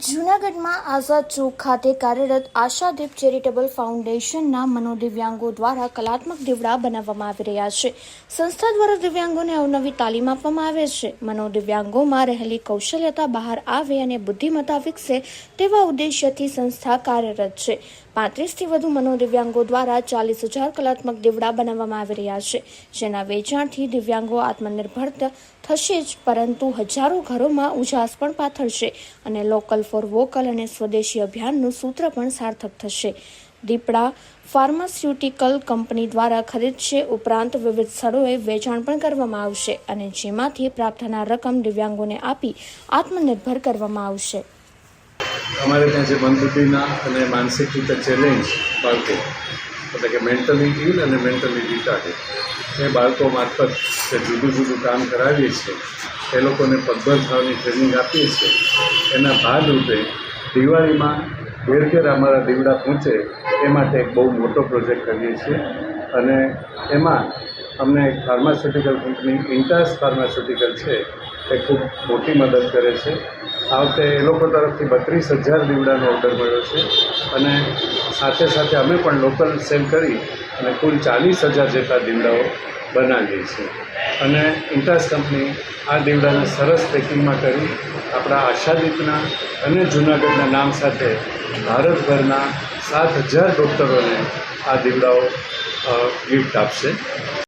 જૂનાગઢમાં આઝાદ ચોક ખાતે કાર્યરત આશાદીપ ચેરિટેબલ ફાઉન્ડેશનના મનોદિવ્યાંગો દ્વારા કલાત્મક દીવડા બનાવવામાં આવી રહ્યા છે. સંસ્થા દ્વારા દિવ્યાંગોને અવનવી તાલીમ આપવામાં આવે છે. મનોદિવ્યાંગોમાં રહેલી કૌશલ્યતા બહાર આવે અને બુદ્ધિમત્તા વિકસે તેવા ઉદ્દેશ્યથી સંસ્થા કાર્યરત છે. 35થી વધુ મનોદિવ્યાંગો દ્વારા 40,000 કલાત્મક દીવડા બનાવવામાં આવી રહ્યા છે, જેના વેચાણથી દિવ્યાંગો આત્મનિર્ભર થશે જ, પરંતુ હજારો ઘરોમાં ઉજાસ પણ પાથરશે અને લોકલ ફોર વોકલ અને સ્વદેશી અભિયાનનું સૂત્ર પણ સાર્થક થશે. દીપડા ફાર્માસ્યુટિકલ કંપની દ્વારા ખરીદશે, ઉપરાંત વિવિધ સ્થળોએ વેચાણ પણ કરવામાં આવશે અને જેમાંથી પ્રાપ્ત થનાર રકમ દિવ્યાંગોને આપી આત્મનિર્ભર કરવામાં આવશે. અમારે ત્યાં જે મનબુદ્ધિના અને માનસિક રીતે ચેલેન્જ બાળકો, એટલે કે મેન્ટલી ઇલ અને મેન્ટલી રિટાર્ડેડ, એ બાળકો મારફત જે જુદું જુદું કામ કરાવીએ છીએ, એ લોકોને પગભર થવાની ટ્રેનિંગ આપીએ છીએ. એના ભાગરૂપે દિવાળીમાં ઘેર ઘેર અમારા દીવડા પહોંચે એ માટે એક બહુ મોટો પ્રોજેક્ટ કરીએ છીએ અને એમાં અમને એક ફાર્માસ્યુટિકલ કંપની ઇન્ટાસ ફાર્માસ્યુટિકલ છે એ ખૂબ મોટી મદદ કરે છે. આ વખતે એ લોકો તરફથી 32,000 દીવડાનો ઓર્ડર મળ્યો છે અને સાથે સાથે અમે પણ લોકલ સેલ કરી અને કુલ 40,000 જેટલા દીવડાઓ બનાવીએ છીએ. અને ઇન્ટાસ કંપની આ દીવડાને સરસ પેકિંગમાં કરી આપણા આશાદીપના અને જૂનાગઢના નામ સાથે ભારતભરના 7,000 ડૉક્ટરોને આ દીવડાઓ ગિફ્ટ આપશે.